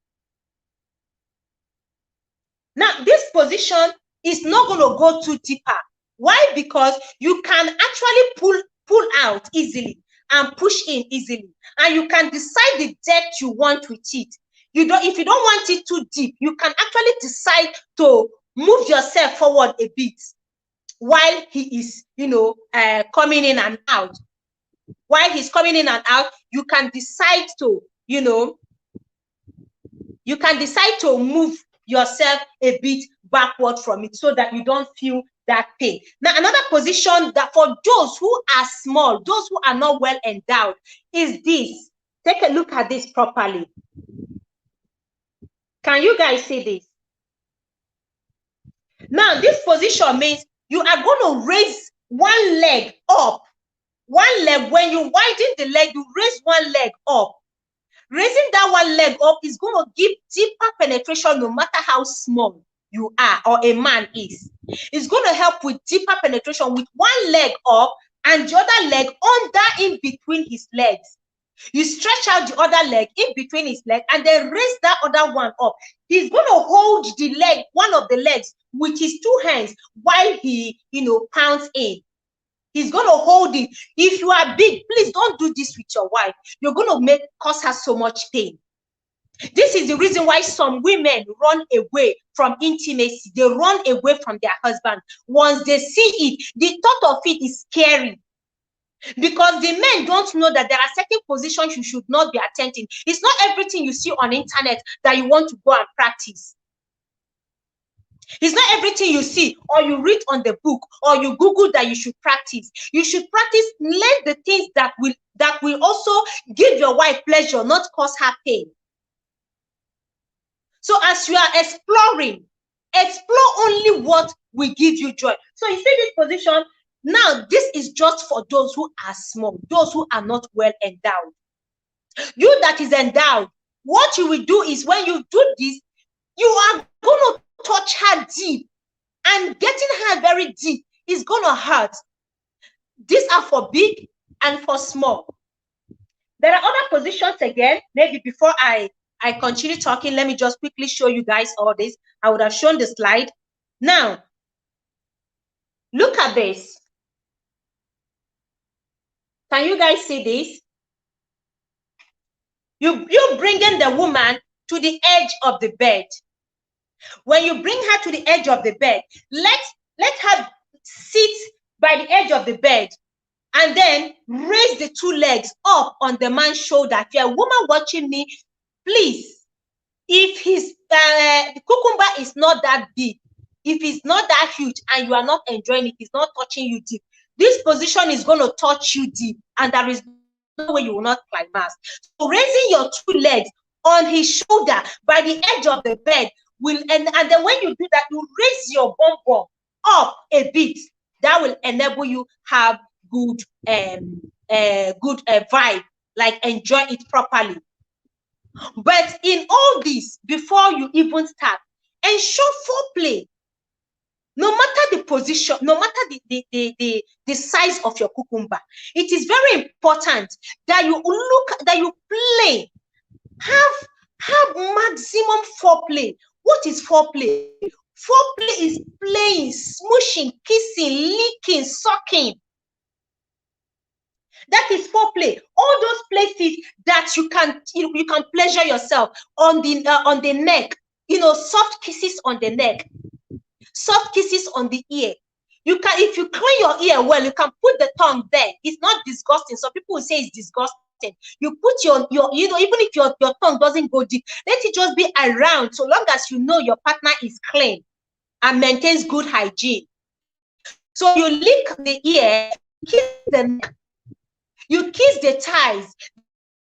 Now, this position is not going to go too deeper. Why? Because you can actually pull out easily. and push in easily. And you can decide the depth you want with it. If you don't want it too deep, you can actually decide to move yourself forward a bit while he is, coming in and out. While he's coming in and out, you can decide to, move yourself a bit backward from it so that you don't feel that pain. Now, another position that for those who are small, those who are not well endowed, is this. Take a look at this properly. Can you guys see this? Now, this position means you are going to raise one leg up. One leg, when you widen the leg, you raise one leg up. Raising that one leg up is going to give deeper penetration no matter how small you are or a man is. It's going to help with deeper penetration with one leg up and the other leg under in between his legs. You stretch out the other leg in between his leg and then raise that other one up. He's going to hold the leg, one of the legs, with his two hands while he, pounds in. He's going to hold it. If you are big, please don't do this with your wife. You're going to cause her so much pain. This is the reason why some women run away from intimacy. They run away from their husband. Once they see it, the thought of it is scary. Because the men don't know that there are certain positions you should not be attempting. It's not everything you see on internet that you want to go and practice. It's not everything you see or you read on the book or you Google that you should practice. You should practice, learn the things that will also give your wife pleasure, not cause her pain. So as you are exploring, explore only what will give you joy. So you see this position. Now, this is just for those who are small, those who are not well endowed. You that is endowed, what you will do is when you do this, you are going to touch her deep, and getting her very deep is going to hurt. These are for big and for small. There are other positions again. Maybe before I continue talking, let me just quickly show you guys all this. I would have shown the slide. Now, look at this. Can you guys see this? You bringing the woman to the edge of the bed. When you bring her to the edge of the bed, let her sit by the edge of the bed and then raise the two legs up on the man's shoulder. If you're a woman watching me, please, if his cucumber is not that big, if it's not that huge and you are not enjoying it, it's not touching you deep, this position is going to touch you deep and there is no way you will not climax. So raising your two legs on his shoulder by the edge of the bed will, and then when you do that, you raise your bum bum up a bit. That will enable you have good vibe, like enjoy it properly. But in all this, before you even start, ensure foreplay. No matter the position, no matter the size of your cucumber, it is very important that you play, have maximum foreplay. What is foreplay? Foreplay is playing, smooshing, kissing, licking, sucking. That is foreplay. All those places that you can pleasure yourself on the neck. Soft kisses on the neck. Soft kisses on the ear. You can, if you clean your ear well, you can put the tongue there. It's not disgusting. Some people will say it's disgusting. You put your even if your tongue doesn't go deep, let it just be around, so long as you know your partner is clean and maintains good hygiene. So you lick the ear, kiss the neck, you kiss the thighs,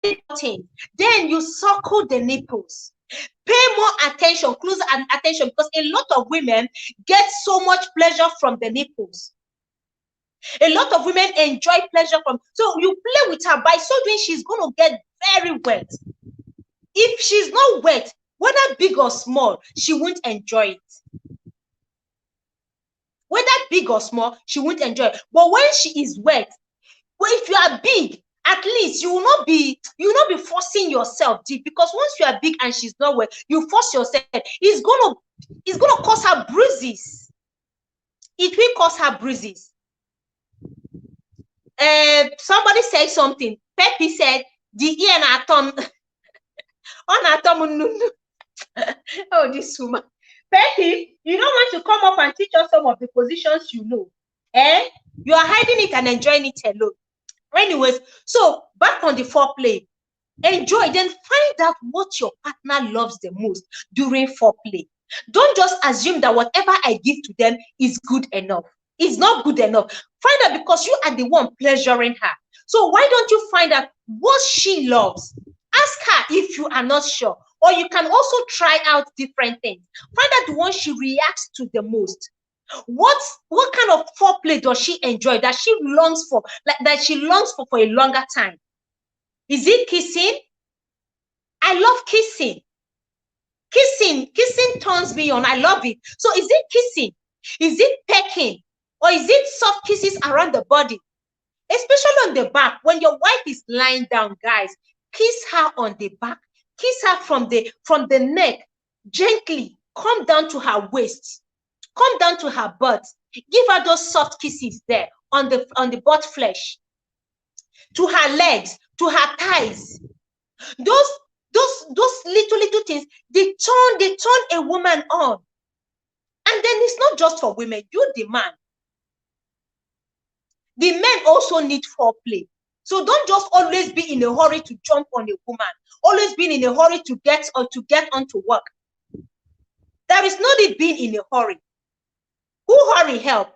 then you suckle the nipples. Pay more attention, closer attention, because a lot of women get so much pleasure from the nipples. A lot of women enjoy pleasure from, so you play with her. By so doing, she's going to get very wet. If she's not wet, whether big or small, she won't enjoy it. Whether big or small, she won't enjoy it. But when she is wet, well, if you are big, at least you will not be forcing yourself deep, because once you are big and she's not wet, you force yourself. It's gonna cause her bruises. It will cause her bruises. somebody said something. Pepe said, the ear na atom. On atom. Oh, this woman. Pepe, you don't want to come up and teach us some of the positions you know. You are hiding it and enjoying it alone. Anyways, so back on the foreplay. Enjoy, then find out what your partner loves the most during foreplay. Don't just assume that whatever I give to them is good enough. It's not good enough. Find out, because you are the one pleasuring her. So why don't you find out what she loves? Ask her if you are not sure. Or you can also try out different things. Find out the one she reacts to the most. What kind of foreplay does she enjoy, that she longs for, like that she longs for a longer time? Is it kissing? I love kissing. Kissing turns me on. I love it. So is it kissing? Is it pecking? Or is it soft kisses around the body? Especially on the back. When your wife is lying down, guys, kiss her on the back. Kiss her from the neck. Gently. Come down to her waist. Come down to her butt. Give her those soft kisses there on the butt flesh. To her legs. To her thighs. Those little things, they turn a woman on. And then it's not just for women. You, the man. The men also need foreplay. So don't just always be in a hurry to jump on a woman. Always being in a hurry to get onto work. There is no need being in a hurry. Who hurry help?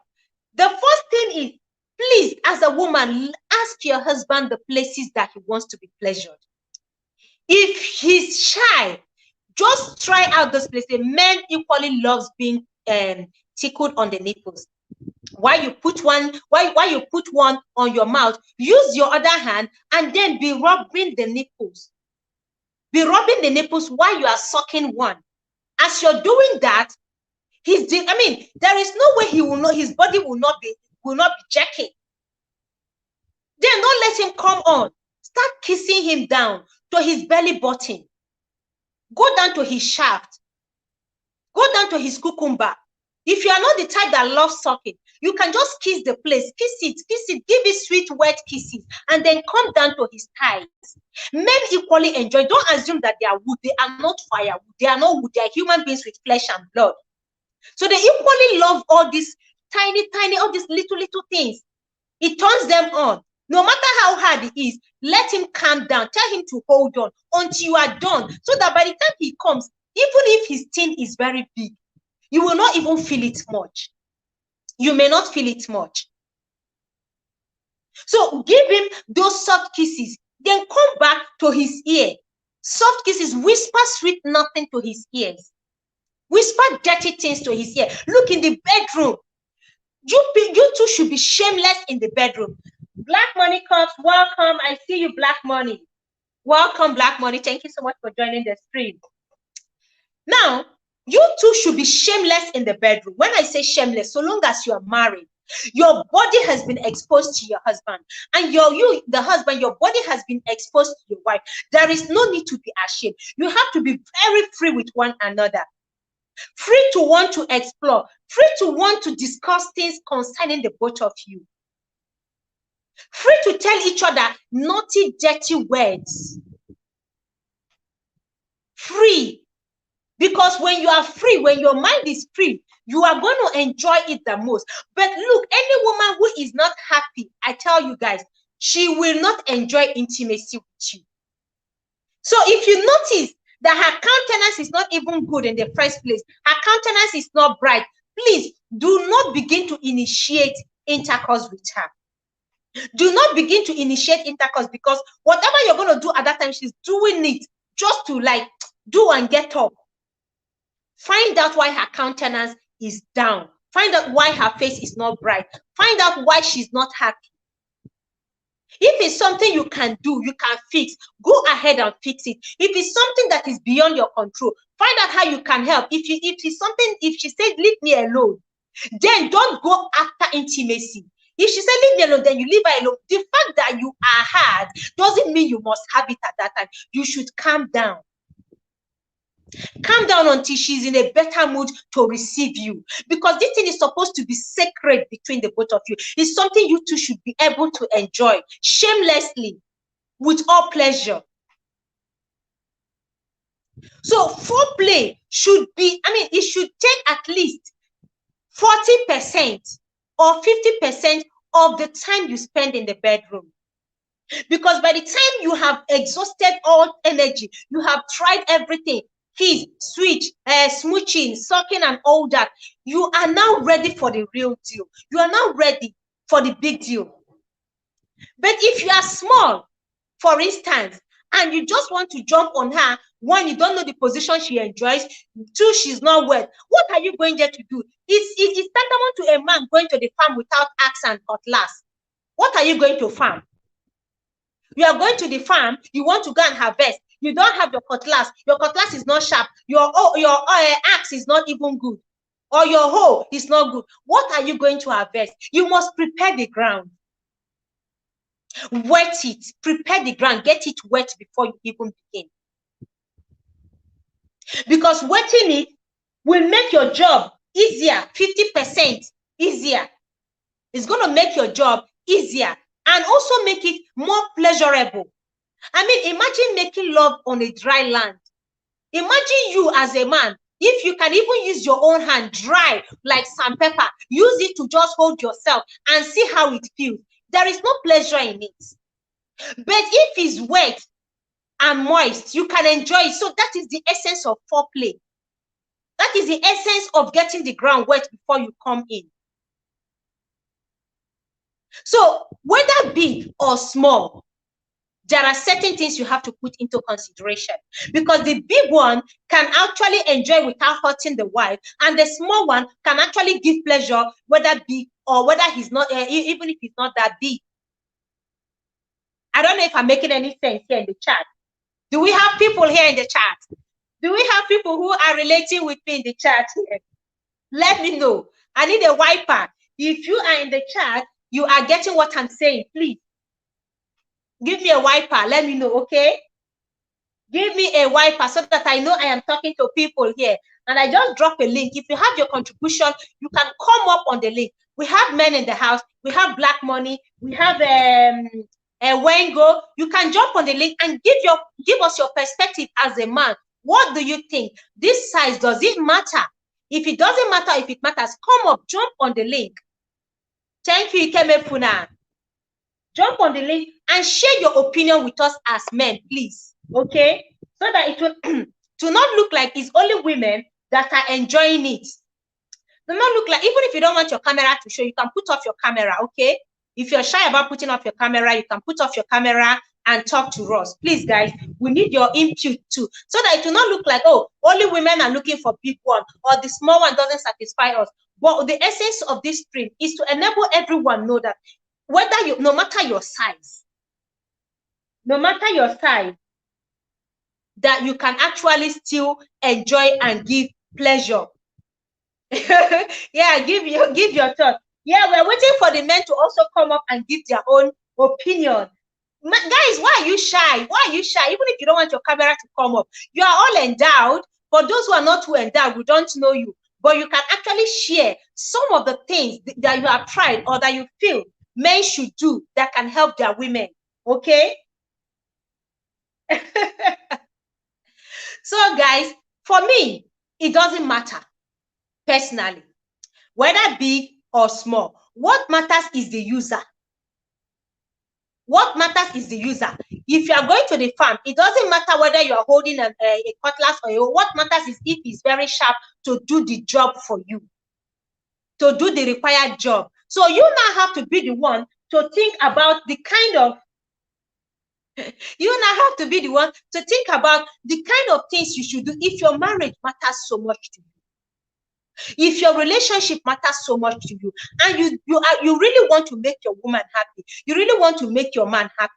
The first thing is, please, as a woman, ask your husband the places that he wants to be pleasured. If he's shy, just try out those places. Men equally loves being tickled on the nipples. While you put one on your mouth, use your other hand and then be rubbing the nipples. Be rubbing the nipples while you are sucking one. As you're doing that, there is no way his body will not be checking. Then don't let him come on. Start kissing him down to his belly button. Go down to his shaft. Go down to his cucumber. If you are not the type that loves sucking, you can just kiss the place. Kiss it, give it sweet, wet kisses, and then come down to his thighs. Men equally enjoy. Don't assume that they are wood. They are not firewood. They are not wood. They are human beings with flesh and blood. So they equally love all these tiny, all these little things. It turns them on. No matter how hard it is, let him calm down. Tell him to hold on until you are done. So that by the time he comes, even if his tin is very big, you will not even feel it much. You may not feel it much. So give him those soft kisses. Then come back to his ear. Soft kisses. Whisper sweet nothing to his ears. Whisper dirty things to his ear. Look, in the bedroom. You two should be shameless in the bedroom. Black Money Cups, welcome. I see you, Black Money. Welcome, Black Money. Thank you so much for joining the stream. Now, you two should be shameless in the bedroom. When I say shameless, so long as you are married, your body has been exposed to your husband, and the husband, your body has been exposed to your wife. There is no need to be ashamed. You have to be very free with one another. Free to want to explore. Free to want to discuss things concerning the both of you. Free to tell each other naughty, dirty words. Free. Because when you are free, when your mind is free, you are going to enjoy it the most. But look, any woman who is not happy, I tell you guys, she will not enjoy intimacy with you. So if you notice that her countenance is not even good in the first place, her countenance is not bright, please do not begin to initiate intercourse with her. Do not begin to initiate intercourse, because whatever you're going to do at that time, she's doing it just to do and get up. Find out why her countenance is down. Find out why her face is not bright. Find out why she's not happy. If it's something you can do, you can fix, go ahead and fix it. If it's something that is beyond your control, find out how you can help. If she says, leave me alone, then don't go after intimacy. If she said, leave me alone, then you leave her alone. The fact that you are hard doesn't mean you must have it at that time. You should calm down. Calm down until she's in a better mood to receive you. Because this thing is supposed to be sacred between the both of you. It's something you two should be able to enjoy shamelessly, with all pleasure. So foreplay should be, it should take at least 40% or 50% of the time you spend in the bedroom. Because by the time you have exhausted all energy, you have tried everything, kiss, switch, smooching, sucking, and all that, you are now ready for the real deal. You are now ready for the big deal. But if you are small, for instance, and you just want to jump on her, one, you don't know the position she enjoys, two, she's not wet, what are you going there to do? It's tantamount to a man going to the farm without axe and cutlass. What are you going to farm? You are going to the farm, you want to go and harvest. You don't have your cutlass. Your cutlass is not sharp. Your axe is not even good. Or your hoe is not good. What are you going to harvest? You must prepare the ground. Wet it. Prepare the ground. Get it wet before you even begin. Because wetting it will make your job easier. 50% easier. It's going to make your job easier. And also make it more pleasurable. Imagine making love on a dry land. Imagine you as a man, if you can even use your own hand dry like sandpaper, use it to just hold yourself and see how it feels. There is no pleasure in it. But if it's wet and moist, you can enjoy it. So that is the essence of foreplay. That is the essence of getting the ground wet before you come in. So whether big or small, there are certain things you have to put into consideration, because the big one can actually enjoy without hurting the wife, and the small one can actually give pleasure, whether big or whether he's not, even if he's not that big. I don't know if I'm making any sense here in the chat. Do we have people here in the chat? Do we have people who are relating with me in the chat here? Let me know. I need a wiper. If you are in the chat, you are getting what I'm saying, please. Give me a wiper. Let me know, okay? Give me a wiper so that I know I am talking to people here. And I just drop a link. If you have your contribution, you can come up on the link. We have men in the house. We have Black Money. We have a Wengo. You can jump on the link and give us your perspective as a man. What do you think? This size, does it matter? If it doesn't matter, if it matters, come up, jump on the link. Thank you, Ikeme Puna. Jump on the link and share your opinion with us as men, please. Okay? So that it will to not look like it's only women that are enjoying it. Do not look like, even if you don't want your camera to show, you can put off your camera, okay? If you're shy about putting off your camera, you can put off your camera and talk to us. Please, guys, we need your input too. So that it will not look like, oh, only women are looking for big one, or the small one doesn't satisfy us. But the essence of this stream is to enable everyone know that whether you, no matter your size, that you can actually still enjoy and give pleasure. Yeah, give your thought. Yeah, we're waiting for the men to also come up and give their own opinion. Guys, why are you shy? Why are you shy? Even if you don't want your camera to come up, you are all endowed. For those who are not too endowed, we don't know you, but you can actually share some of the things that you have tried or that you feel men should do that can help their women. Okay? So, guys, for me, it doesn't matter personally, whether big or small. What matters is the user. What matters is the user. If you are going to the farm, it doesn't matter whether you are holding a cutlass or what matters is if it's very sharp to do the job for you, to do the required job. So you now have to be the one to think about the kind of, you now have to be the one to think about the kind of things you should do if your marriage matters so much to you. If your relationship matters so much to you, and you really want to make your woman happy, you really want to make your man happy,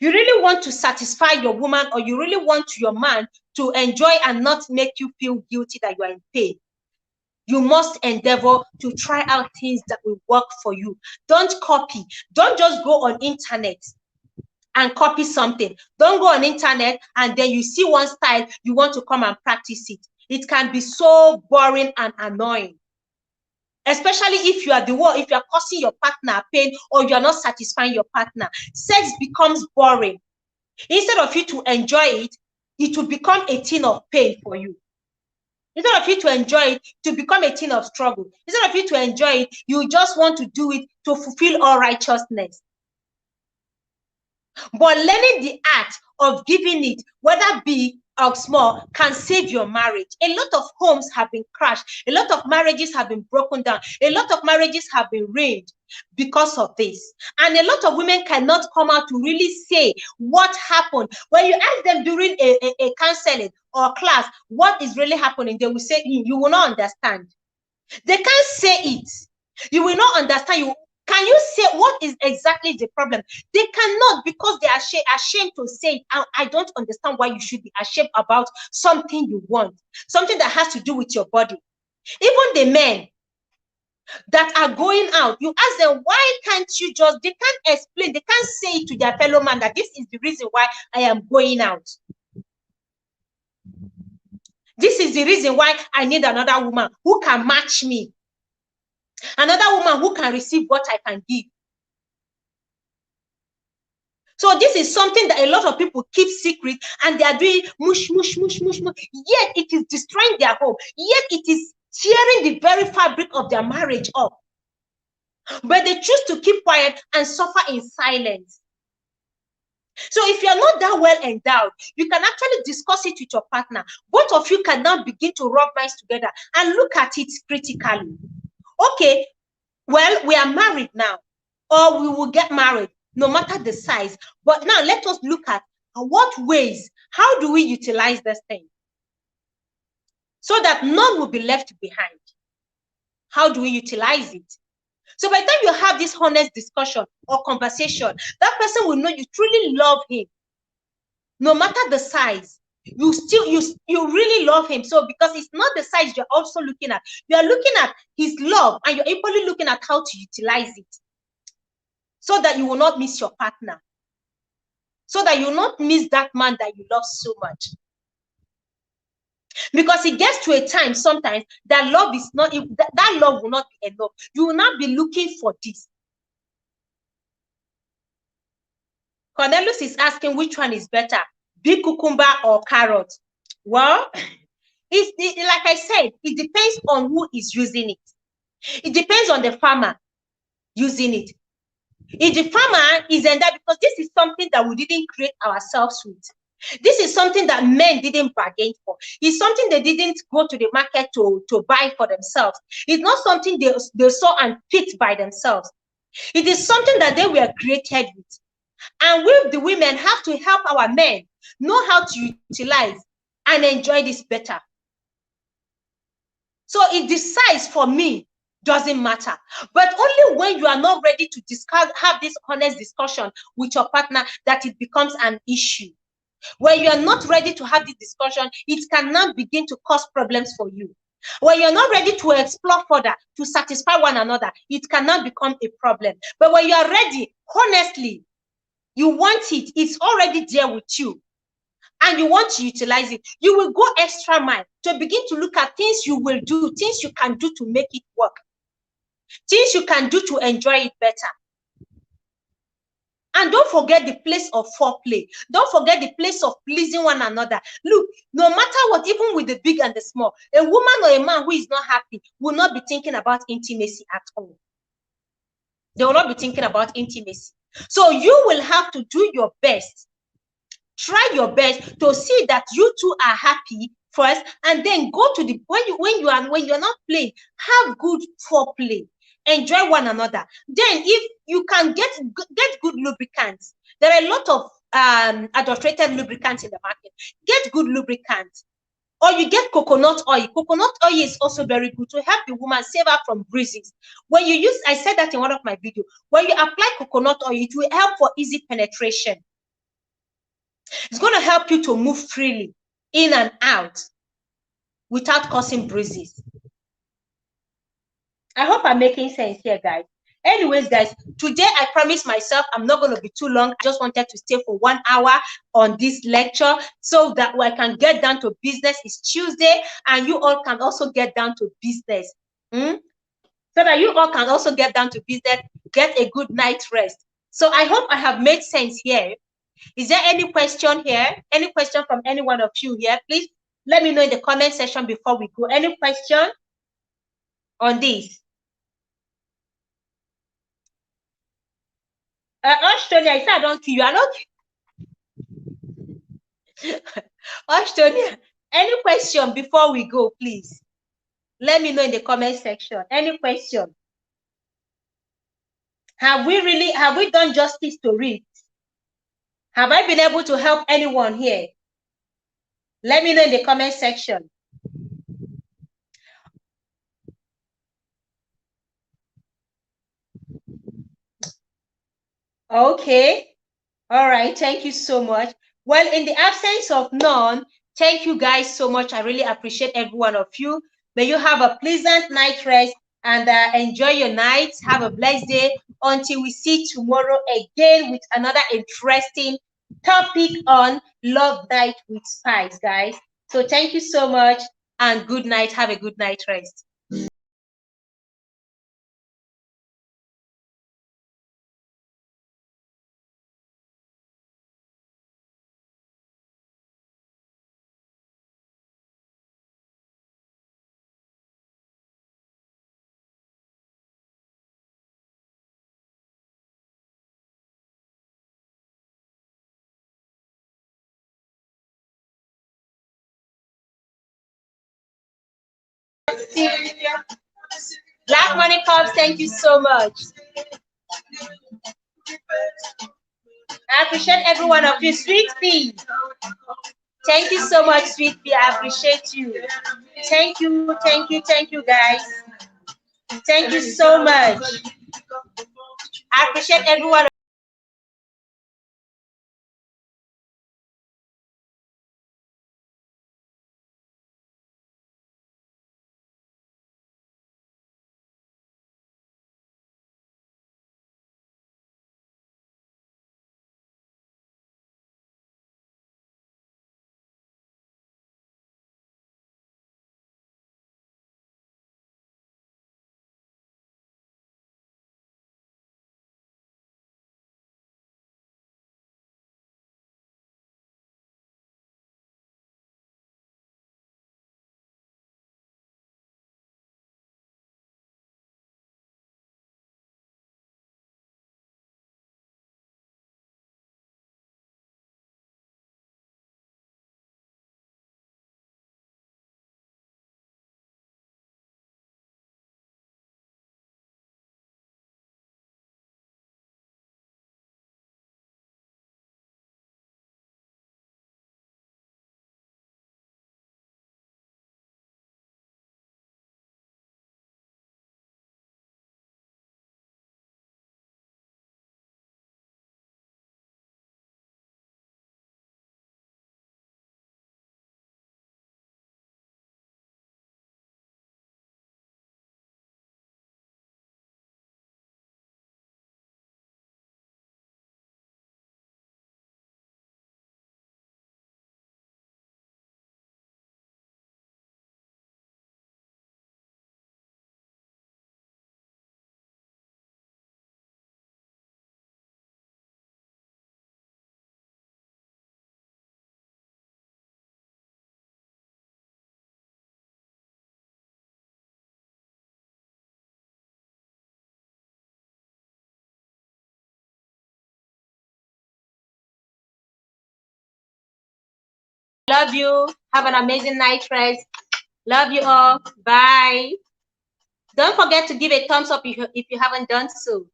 you really want to satisfy your woman, or you really want your man to enjoy and not make you feel guilty that you are in pain, you must endeavor to try out things that will work for you. Don't copy. Don't just go on internet and copy something. Don't go on internet and then you see one style, you want to come and practice it. It can be so boring and annoying. Especially if you are the one, if you are causing your partner pain or you are not satisfying your partner. Sex becomes boring. Instead of you to enjoy it, it will become a thing of pain for you. Instead of you to enjoy it, to become a thing of struggle. Instead of you to enjoy it, you just want to do it to fulfill all righteousness. But learning the art of giving it, whether big or small, can save your marriage. A lot of homes have been crashed. A lot of marriages have been broken down. A lot of marriages have been ruined because of this. And a lot of women cannot come out to really say what happened. When you ask them during a counseling or class, what is really happening, they will say, you will not understand. They can't say it. You will not understand. Can you say what is exactly the problem? They cannot, because they are ashamed to say it. I don't understand why you should be ashamed about something you want, something that has to do with your body. Even the men that are going out, you ask them, why can't you just, they can't explain, they can't say it to their fellow man that this is the reason why I am going out. This is the reason why I need another woman who can match me. Another woman who can receive what I can give. So this is something that a lot of people keep secret, and they are doing mush, mush, mush, mush, mush. Yet it is destroying their home. Yet it is tearing the very fabric of their marriage up. But they choose to keep quiet and suffer in silence. So if you're not that well endowed, you can actually discuss it with your partner. Both of you can now begin to rub minds together and look at it critically. Okay, well, we are married now, or we will get married, no matter the size. But now let us look at what ways, how do we utilize this thing so that none will be left behind? How do we utilize it? So by the time you have this honest discussion or conversation, that person will know you truly love him. No matter the size, you really love him. So because it's not the size you're also looking at, you are looking at his love, and you're equally looking at how to utilize it so that you will not miss your partner, so that you will not miss that man that you love so much. Because it gets to a time sometimes that love is not, that love will not be enough. You will not be looking for this. Cornelius is asking which one is better, big cucumber or carrot? Well, like I said, it depends on who is using it. It depends on the farmer using it. If the farmer is in that, because this is something that we didn't create ourselves with. This is something that men didn't bargain for. It's something they didn't go to the market to buy for themselves. It's not something they saw and picked by themselves. It is something that they were created with. And we, the women, have to help our men know how to utilize and enjoy this better. So it decides for me, doesn't matter. But only when you are not ready to have this honest discussion with your partner, that it becomes an issue. When you are not ready to have this discussion, it can now begin to cause problems for you. When you're not ready to explore further, to satisfy one another, it cannot become a problem. But when you are ready, honestly, you want it, it's already there with you, and you want to utilize it, you will go extra mile to begin to look at things you will do, things you can do to make it work, things you can do to enjoy it better. And don't forget the place of foreplay. Don't forget the place of pleasing one another. Look, no matter what, even with the big and the small, a woman or a man who is not happy will not be thinking about intimacy at all. They will not be thinking about intimacy. So you will have to do your best. Try your best to see that you two are happy first, and then go to the when you're not playing, have good foreplay. Enjoy one another. Then if you can get good lubricants, there are a lot of adulterated lubricants in the market. Get good lubricants, or you get coconut oil. Coconut oil is also very good to help the woman save her from bruises. When you use, I said that in one of my videos, when you apply coconut oil, it will help for easy penetration. It's going to help you to move freely in and out without causing bruises. I hope I'm making sense here, guys. Anyways, guys, today I promised myself I'm not going to be too long. Just wanted to stay for 1 hour on this lecture so that I can get down to business. It's Tuesday, and you all can also get down to business. So that you all can also get down to business, get a good night's rest. So I hope I have made sense here. Is there any question here? Any question from any one of you here? Please let me know in the comment section before we go. Any question on this? Australia, I said I don't kill you. I don't. Australia, any question before we go, please? Let me know in the comment section. Any question? Have we done justice to it? Have I been able to help anyone here? Let me know in the comment section. Okay. All right. Thank you so much. Well, in the absence of none, thank you guys so much. I really appreciate every one of you. May you have a pleasant night rest and enjoy your night. Have a blessed day until we see tomorrow again with another interesting topic on Love Night with Spice, guys. So thank you so much and good night. Have a good night rest. Black Money Cops, thank you so much. I appreciate every one of you. Sweet Pea, thank you so much, Sweet Pea. I appreciate you. Thank you, thank you, guys. Thank you so much. I appreciate everyone. Love you. Have an amazing night rest. Love you all. Bye. Don't forget to give a thumbs up if you haven't done so.